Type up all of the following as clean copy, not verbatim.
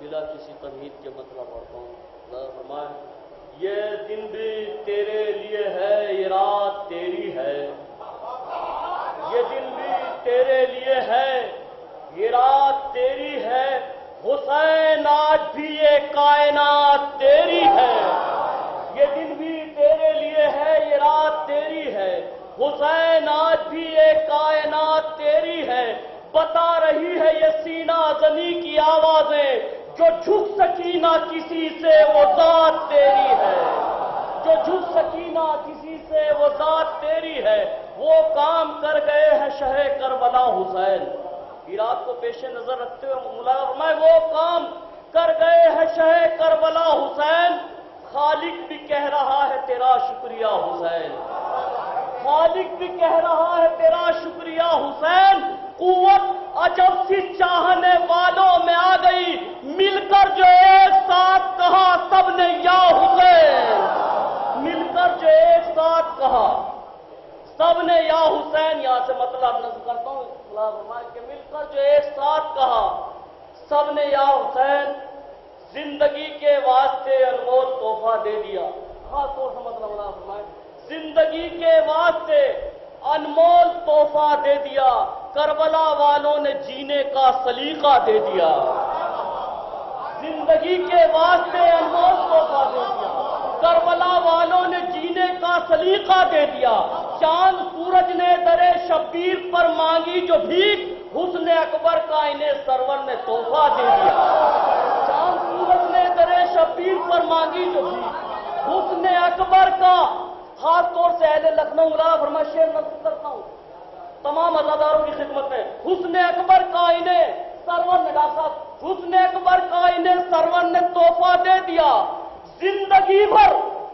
بلا کسی تمہید کے مطلب پڑھتا ہوں. فرمائے یہ دن بھی تیرے لیے ہے، یہ رات تیری ہے. یہ دن بھی تیرے لیے ہے، یہ رات تیری ہے. حسین آج بھی یہ کائنات تیری ہے. یہ دن بھی تیرے لیے ہے، یہ رات تیری ہے. حسین آج بھی یہ کائنات تیری ہے. بتا رہی ہے یہ سینہ زنی کی آوازیں، جو جھک سکی نہ کسی سے وہ ذات تیری ہے. جو جھک سکی نہ کسی سے وہ ذات تیری ہے. وہ کام کر گئے ہیں شہ کربلا حسین. رات کو پیش نظر رکھتے ہوئے مولا فرمائے وہ کام کر گئے ہیں شہ کربلا حسین. خالق بھی کہہ رہا ہے تیرا شکریہ حسین. خالق بھی کہہ رہا ہے تیرا شکریہ حسین. قوت عجب سی چاہنے والوں میں آ گئی، مل کر جو ایک ساتھ کہا سب نے یا حسین. مل کر جو ایک ساتھ کہا سب نے یا حسین. یہاں سے مطلب نظر کرتا ہوں کہ مل کر جو ایک ساتھ کہا سب نے یا حسین. زندگی کے واسطے انمول تحفہ دے دیا. خاص طور سے مطلب فرمائے زندگی کے واسطے انمول تحفہ دے دیا. کربلا والوں نے جینے کا سلیقہ دے دیا. زندگی کے واسطے انمول تحفہ دے دیا. کربلا والوں نے جینے کا سلیقہ دے دیا. چاند سورج نے درے شبیر پر مانگی جو بھیک، حسن اکبر کا انہیں سرور نے تحفہ دے دیا. چاند سورج نے درے شبیر پر مانگی جو بھیک، حسن اکبر کا. خاص طور سے اہل لکھنؤ ملا فرمائے شعر نقل کرتا ہوں تمام عزاداروں کی خدمت ہے. حسن اکبر کا انہیں سرور نے حسن اکبر کا انہیں سرور نے تحفہ دے دیا. زندگی بھر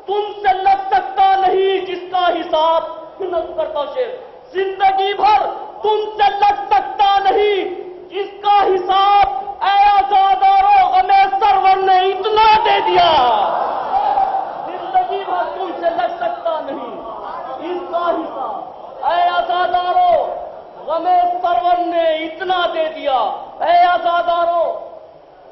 تم سے لگ سکتا نہیں جس کا حساب. نقل کرتا ہوں شعر. زندگی بھر تم سے لگ سکتا نہیں جس کا حساب، اے عزاداروں غمِ سرور نے اتنا دے دیا. زندگی بھر تم سے لگ سکتا نہیں اس کا حساب، اے عزاداروں غمِ سرور نے اتنا دے دیا. اے عزاداروں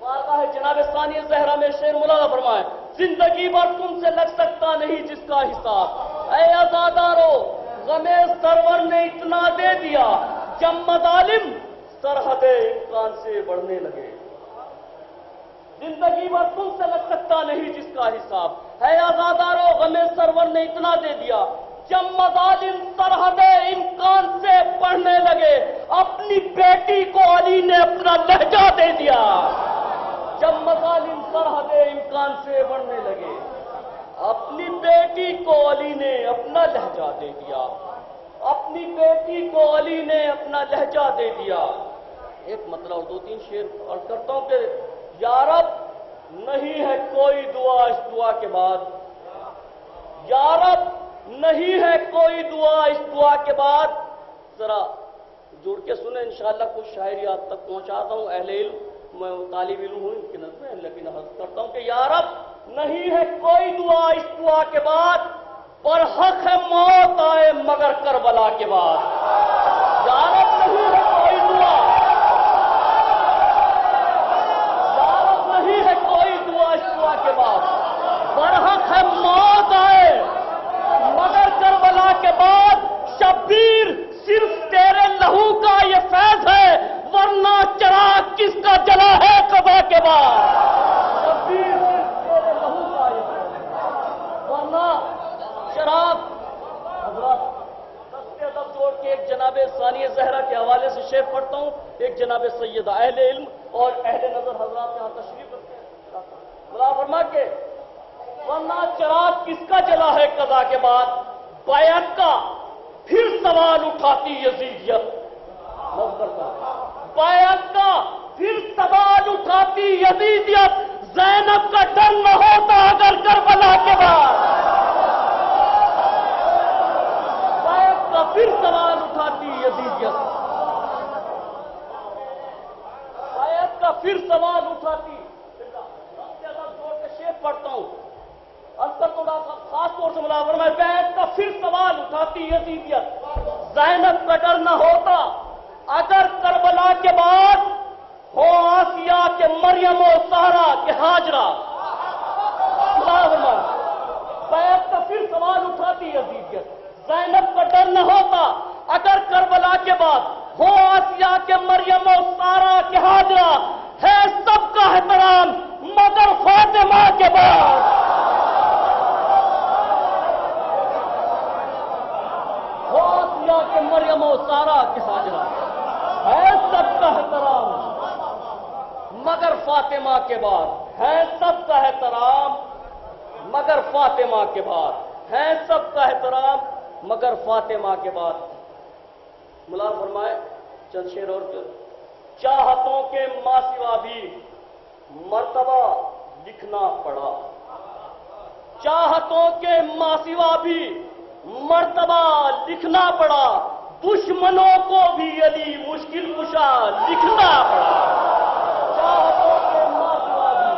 واقع ہے جناب ثانی زہرا میں شعر مولانا فرمائے زندگی بھر تم سے لگ سکتا نہیں جس کا حساب، اے عزاداروں غمِ سرور نے اتنا دے دیا. جب مظالم سرحد امکان سے بڑھنے لگے. زندگی بھر تم سے لگ سکتا نہیں جس کا حساب، ہے عزاداروں غمِ سرور نے اتنا دے دیا. جب مظالم سرحد امکان سے بڑھنے لگے، اپنی بیٹی کو علی نے اپنا لہجہ دے دیا. جب مظالم سرحد امکان سے بڑھنے لگے، اپنی بیٹی کو علی نے اپنا لہجہ دے دیا. اپنی بیٹی کو علی نے اپنا لہجہ دے دیا. ایک مطلب اور دو تین شعر عرض کرتا ہوں کہ یا رب نہیں ہے کوئی دعا اس دعا کے بعد. یا رب نہیں ہے کوئی دعا اس دعا کے بعد. ذرا جڑ کے سنیں انشاءاللہ کچھ شاعری آپ تک پہنچاتا ہوں. اہل علم میں طالب علم ہوں ان کی نظر میں، لیکن عرض کرتا ہوں کہ یا رب نہیں ہے کوئی دعا اس دعا کے بعد، پر حق ہے موت آئے مگر کربلا کے بعد. یا رب نہیں ہے کوئی دعا، یا رب نہیں ہے کوئی دعا اس دعا کے بعد، پر حق ہے موت آئے مگر کربلا کے بعد. شبیر صرف تیرے لہو کا یہ فیض ہے، ورنہ چراغ کس کا جلا ہے قضا کے بعد. شبیر صرف تیرے لہو کا یہ فیض ہے، ورنہ چراغ. حضرات دستے ادب جوڑ کے ایک جناب ثانی زہرا کے حوالے سے شعر پڑھتا ہوں. ایک جناب سیدہ اہل علم اور اہل نظر حضرات یہاں تشریف رکھتے ہیں. بلا فرما کے ورنہ چراغ کس کا جلا ہے قضا کے بعد. بیعت کا پھر سوال اٹھاتی یزیدیت. بیعت کا پھر سوال اٹھاتی یزیدیت. زینب کا ڈر نہ ہوتا اگر کربلا کے بعد. بیعت کا پھر سوال اٹھاتی یزیدیت. بیعت کا پھر سوال اٹھاتی. چھوڑ کے شیخ پڑھتا ہوں. اکثر تو خاص طور سے ملاور میں بیعت کا پھر سوال اٹھاتی یزیدیت. زینب کا ڈر نہ ہوتا اگر کربلا کے بعد ہو آسیہ کے مریم و سارا کے ہاجرہ. بیعت کا پھر سوال اٹھاتی ہے عزیزیت. زینب کا ڈر نہ ہوتا اگر کربلا کے بعد ہو آسیہ کے مریم و سارا کے ہاجرہ. ہے سب کا احترام مگر فاطمہ کے بعد. ہو آسیہ کے مریم و سارا کے ہاجرہ. ہے سب کا احترام مگر فاطمہ کے بعد. ہے سب کا احترام مگر فاطمہ کے بعد. ہے سب کا احترام مگر فاطمہ کے بعد. ملا فرمائے چند شعر اور چاہتوں کے ماں سوا بھی مرتبہ لکھنا پڑا. چاہتوں کے ماں سوا بھی مرتبہ لکھنا پڑا. دشمنوں کو بھی علی مشکل کشا لکھنا پڑا. چاہتوں کے ماں سوا بھی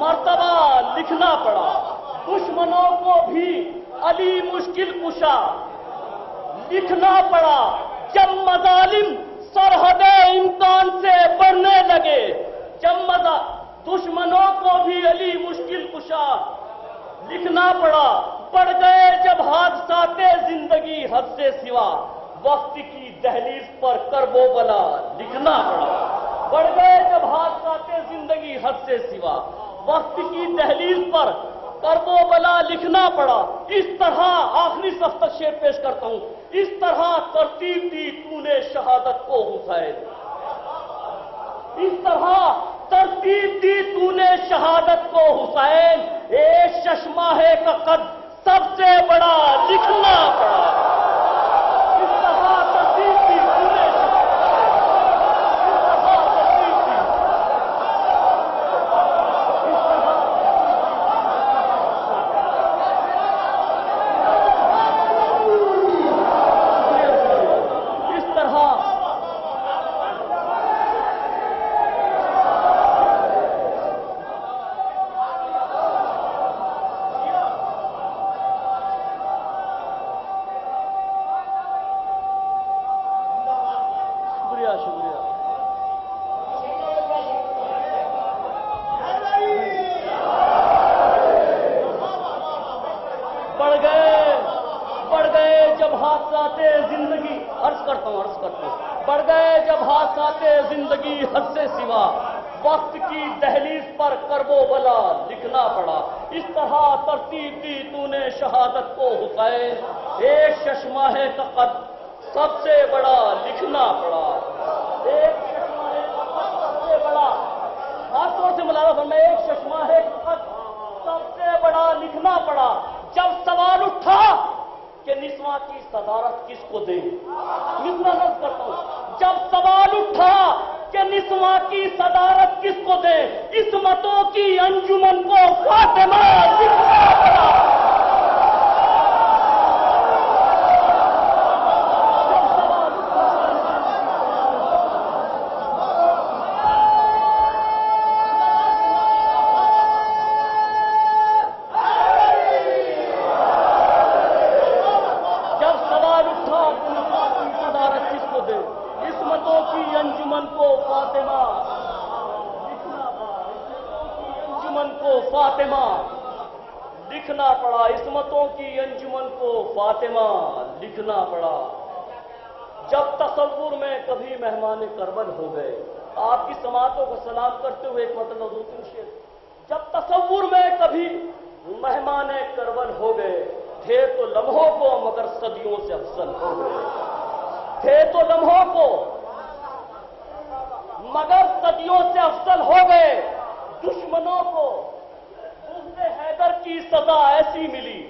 مرتبہ لکھنا پڑا. دشمنوں کو بھی علی مشکل کشا لکھنا پڑا. جب مظالم سرحد امکان سے بڑھنے لگے. جب دشمنوں کو بھی علی مشکل کشا لکھنا پڑا. بڑھ گئے جب حادثات زندگی حد سے سوا. وقت کی دہلیز پر کرب و بلا لکھنا پڑا. بڑھ گئے جب حادثات زندگی حد سے سوا. وقت کی دہلیز پر کرب و بلا لکھنا پڑا. اس طرح آخری صف تک شعر پیش کرتا ہوں. اس طرح ترتیب دی تو نے شہادت کو حسین. اس طرح ترتیب دی تو نے شہادت کو حسین. ایک ششماہ کا قد سب سے بڑا لکھنا پڑا. اس طرح ترتیب دی تو نے بڑھ گئے جب حادثات زندگی حد سے سوا. وقت کی دہلیز پر کرب و بلا لکھنا پڑا. اس طرح ترتیب دی تو نے شہادت کو حسین. ایک ششماہ کا قد سب سے بڑا لکھنا پڑا. ایک ششماہ کا قد سب سے بڑا. خاص طور سے ملاحظہ میں ایک ششماہ کا قد سب سے بڑا لکھنا پڑا. جب سوال اٹھا کہ نسواں کی صدارت کس کو دیں. مثلا نظر کرتا ہوں. جب سوال اٹھا کہ نسواں کی صدارت کس کو دیں. عصمتوں کی انجمن کو فاطمہ لکھنا پڑا. لکھنا پڑا. عصمتوں کی انجمن کو فاطمہ لکھنا پڑا. جب تصور میں کبھی مہمان کربل ہو گئے. آپ کی سماعتوں کو سلام کرتے ہوئے ایک مرتبہ دوسری شعر. جب تصور میں کبھی مہمان کربل ہو گئے. تھے تو لمحوں کو مگر صدیوں سے افضل ہو گئے. تھے تو لمحوں کو مگر صدیوں سے افضل ہو گئے. دشمنوں کو حیدر کی سزا ایسی ملی.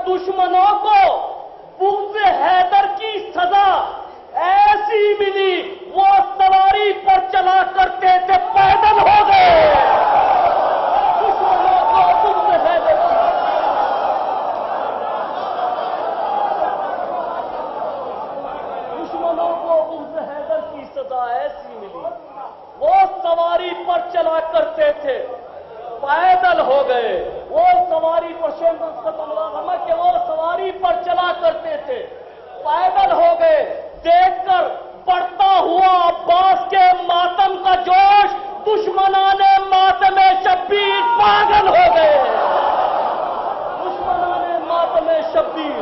دشمنوں کو بغض حیدر کی سزا ایسی ملی. وہ سواری پر چلا کرتے تھے پیدل ہو گئے. دشمنوں کو بغض حیدر دشمنوں کو بغض حیدر کی سزا ایسی ملی. وہ سواری پر چلا کرتے تھے پیدل ہو گئے. وہ سواری پر شہر کے شبیر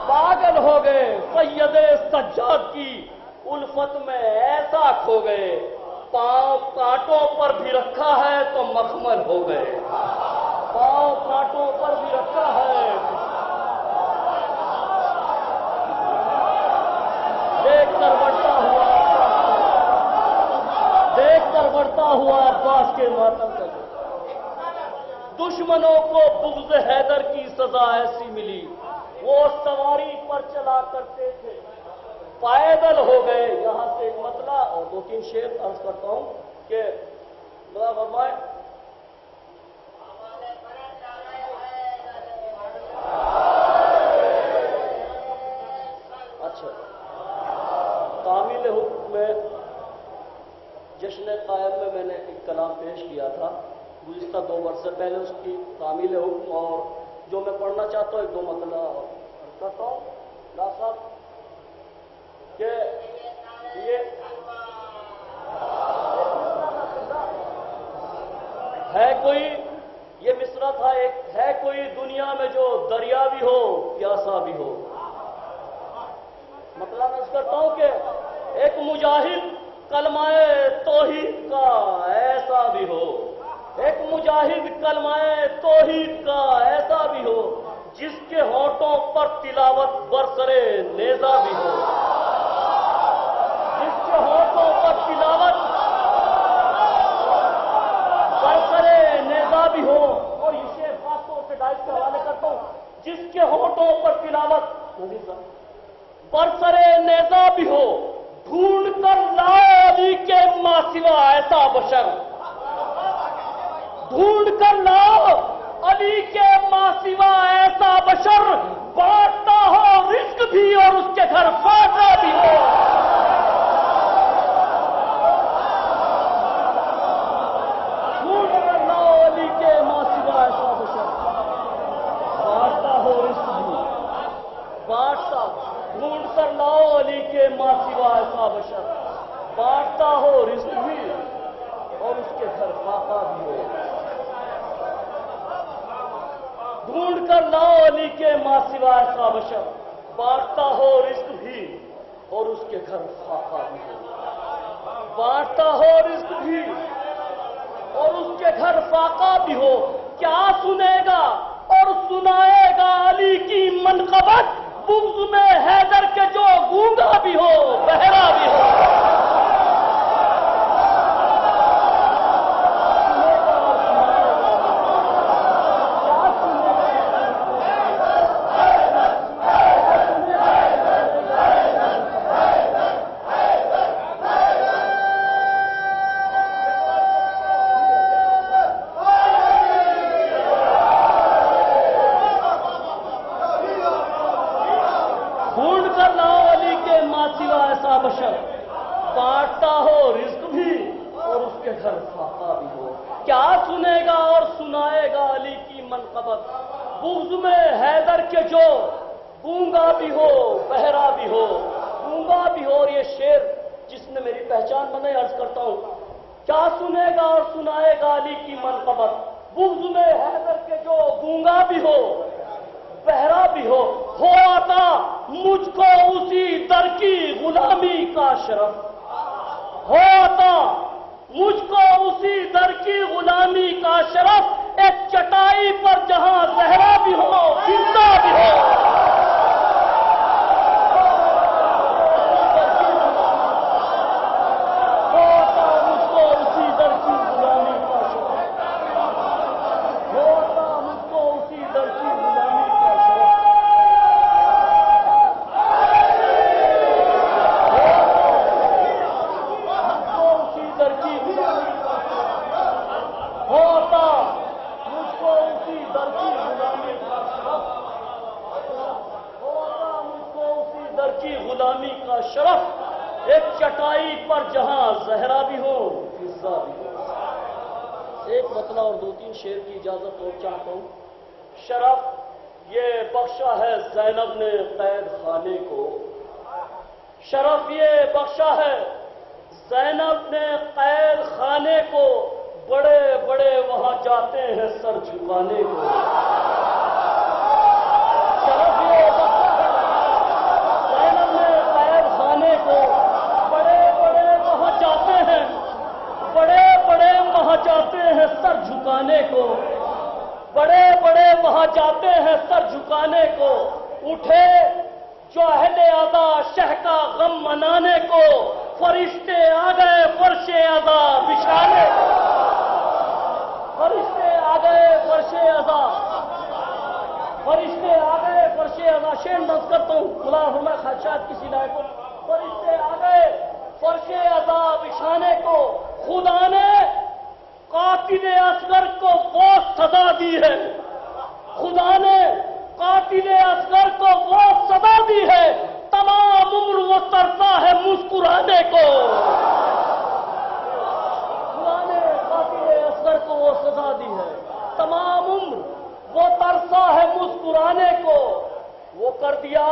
پاگل ہو گئے، سید سجاد کی الفت میں ایسا کھو گئے، پاؤں کانٹوں پر بھی رکھا ہے تو مخمل ہو گئے، پاؤں کانٹوں پر بھی رکھا ہے۔ دیکھ کر بڑھتا ہوا عباس کے ماتم کا دشمنوں کو بغض حیدر کی سزا ایسی ملی، وہ سواری پر چلا کرتے تھے پائیدل ہو گئے۔ یہاں سے ایک مطلع اور دو تین شعر عرض کرتا ہوں کہ فرمائے اچھا تعمیل حکم میں جشن قائم میں نے ایک کلام پیش کیا تھا گزشتہ 2 برس سے پہلے، اس کی تعمیل حکم اور جو میں پڑھنا چاہتا ہوں ایک 2 مطلع کرتا ہوں ڈاکٹر صاحب کہ یہ ہے کوئی، یہ مصرع تھا ایک، ہے کوئی دنیا میں جو دریا بھی ہو پیاسا بھی ہو۔ مطلب میں کرتا ہوں کہ ایک مجاہد کلمہ توحید کا ایسا بھی ہو، ایک مجاہد کلمہ توحید کا ایسا بھی ہو جس کے ہونٹوں پر تلاوت برسرے نیزہ بھی ہو، جس کے ہونٹوں پر تلاوت برسرے نیزہ بھی ہو، اور یہ شعر خاص طور سے ڈائس کے حوالے کرتا ہوں، جس کے ہونٹوں پر تلاوت برسرے نیزہ بھی ہو، ڈھونڈ کر لائے علی کے ماں سوا ایسا بشر، ڈھونڈ کر لاؤ علی کے ماں سوا ایسا بشر، بانٹتا ہو رزق بھی اور اس کے گھر فاقہ بھی ہو۔ ڈھونڈ کر لاؤ علی کے ماں سوا ایسا بشر، بانٹتا ہو رزق بھی، بانٹتا، ڈھونڈ کر لاؤ علی کے ماں سوا ایسا بشر، بانٹتا ہو رزق بھی اور اس کے گھر فاقہ بھی ہو۔ ڈھونڈ کر لاؤ علی کے ماں سوا ایسا بشر، بانٹتا ہو رزق بھی اور اس کے گھر فاقہ بھی ہو، بانٹتا ہو رزق بھی اور اس کے گھر فاقہ بھی ہو۔ کیا سنے گا اور سنائے گا علی کی منقبت، بغض میں حیدر کے جو گونگا بھی ہو بہرا بھی ہو۔ بانٹتا ہو رزق بھی اور اس کے گھر فاقہ بھی ہو۔ کیا سنے گا اور سنائے گا علی کی منقبت، بغض میں حیدر کے جو گونگا بھی ہو بہرا بھی ہو، گونگا بھی ہو۔ اور یہ شعر جس نے میری پہچان بنائی عرض کرتا ہوں، کیا سنے گا اور سنائے گا علی کی منقبت، بغض میں حیدر کے جو گونگا بھی ہو بہرا بھی ہو آتا مجھ کو اسی در کی غلامی کا شرف، ہو آتا مجھ کو اسی در کی غلامی کا شرف، ایک چٹائی پر جہاں زہرا بھی ہو زندہ بھی ہو۔ غلامی کا شرف، ایک چٹائی پر جہاں زہرا بھی ہو فضا بھی ہو۔ ایک مطلع اور 2-3 شعر کی اجازت اور چاہتا ہوں۔ شرف یہ بخشا ہے زینب نے قید خانے کو، شرف یہ بخشا ہے زینب نے قید خانے کو، بڑے بڑے وہاں جاتے ہیں سر جھکانے کو۔ آتے ہیں سر جھکانے کو، اٹھے جو اہل ادا شہ کا غم منانے کو، فرشتے آ گئے فرش ادا بچھانے کو، فرشتے آ گئے فرش ادا، فرشتے آ گئے فرش ادا، شعر نظم کرتا ہوں خلاف میں خدشات کسی لائق کو، فرشتے آ گئے فرش ادا بچھانے کو، خدا نے قاتل اصغر کو وہ سزا دی ہے، خدا نے قاتل اصغر کو وہ سزا دی ہے، تمام عمر وہ ترسا ہے مسکرانے کو، خدا نے قاتل اصغر کو وہ سزا دی ہے، تمام عمر وہ ترسا ہے مسکرانے کو، وہ کر دیا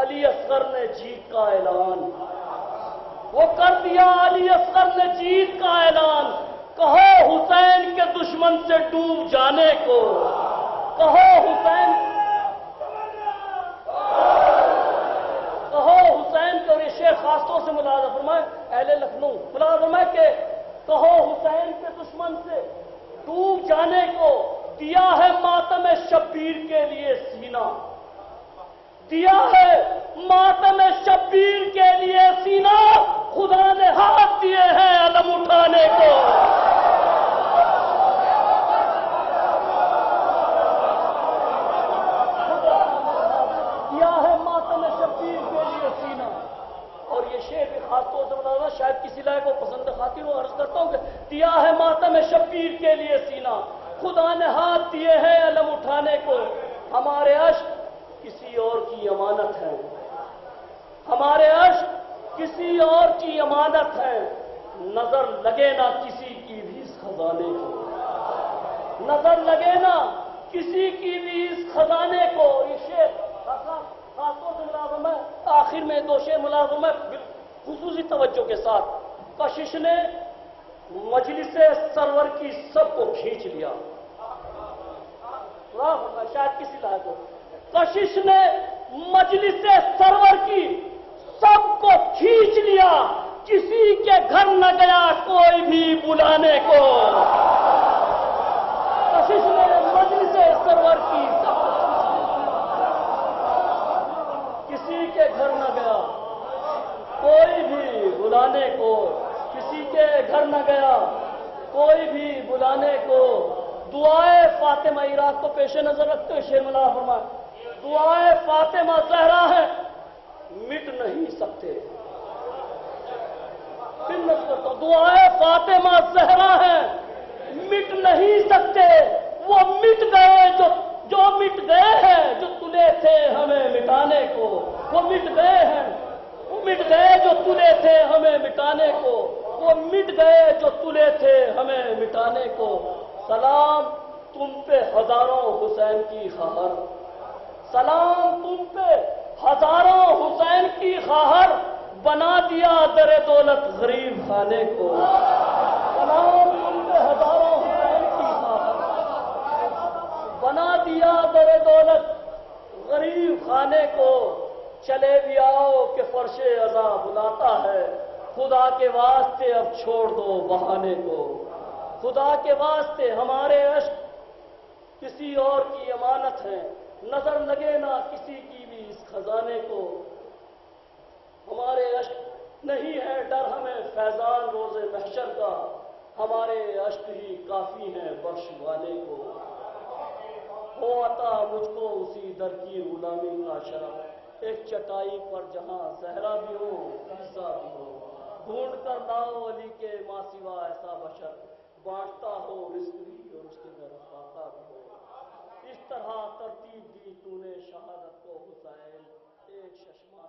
علی اصغر نے جیت کا اعلان، وہ کر دیا علی اصغر نے جیت کا اعلان، کہو حسین کے دشمن سے ڈوب جانے کو، کہو حسین کو، یہ شعر خاص طور سے ملاحظہ فرمائے اہل لکھنؤ، ملاحظہ فرمائے کہ کہو حسین کے دشمن سے ڈوب جانے کو، دیا ہے ماتم شبیر کے لیے سینہ، دیا ہے ماتم شبیر کے لیے سینہ، خدا نے ہاتھ دیے ہیں علم اٹھانے کو، دیا ہے ماتم شبیر کے لیے سینہ، اور یہ شعر بھی خاص طور سے بتا شاید کسی لائق کو پسند خاطر ہوں، عرض کرتا ہوں کہ دیا ہے ماتم شبیر کے لیے سینہ، خدا نے ہاتھ دیے ہیں علم اٹھانے کو، ہمارے اشک کسی اور کی امانت ہے، ہمارے اشک کسی اور کی امانت ہے، نظر لگے نہ کسی کی بھی اس خزانے کو، نظر لگے نہ کسی کی بھی اس خزانے کو، یہ شعر خاص طور سے ملازم ہے، آخر میں دو شعر ملازم ہے خصوصی توجہ کے ساتھ، کشش نے مجلس سرور کی سب کو کھینچ لیا، شاید کسی لائق کو، کشش نے مجلس سرور کی سب کو کھینچ لیا، کسی کے گھر نہ گیا کوئی بھی بلانے کو، کشش نے مجلس سرور کی سب کو کسی کے گھر نہ گیا کوئی بھی بلانے کو، کسی کے گھر نہ گیا کوئی بھی بلانے کو، دعائے فاطمہ عراق کو پیش نظر رکھتے ہوئے شعر ملا فرمائے، دعائے فاطمہ زہرا ہے مٹ نہیں سکتے، دعائے فاطمہ زہرا ہے مٹ نہیں سکتے، وہ مٹ گئے جو مٹ گئے ہیں جو تلے تھے ہمیں مٹانے کو، وہ مٹ گئے ہیں، وہ مٹ گئے جو تلے تھے ہمیں مٹانے کو، وہ مٹ گئے جو تلے تھے ہمیں مٹانے کو، سلام تم پہ ہزاروں حسین کی خواہر، سلام تم پہ ہزاروں حسین کی خواہر، بنا دیا در دولت غریب خانے کو، سلام تم پہ ہزاروں حسین کی خواہر، بنا دیا در دولت غریب خانے کو، چلے بھی آؤ کہ فرش عزا بلاتا ہے، خدا کے واسطے اب چھوڑ دو بہانے کو، خدا کے واسطے ہمارے اشک کسی اور کی امانت ہے، نظر لگے نہ کسی کی بھی اس خزانے کو، ہمارے اشک نہیں ہے ڈر ہمیں فیضان روز محشر کا، ہمارے اشک ہی کافی ہیں بخشوانے کو، ہو عطا مجھ کو اسی در کی غلامی کا شرف، ایک چٹائی پر جہاں زہرا بھی ہو عیسیٰ بھی ہو، ڈھونڈ کر لاؤ علی کے ماں سوا ایسا بشر، بانٹتا ہو رزق بھی اور اس کے گھر خاکہ بھی ہو، اس طرح ترتیب دی تو نے شہادت کو حسین، ایک ششماہ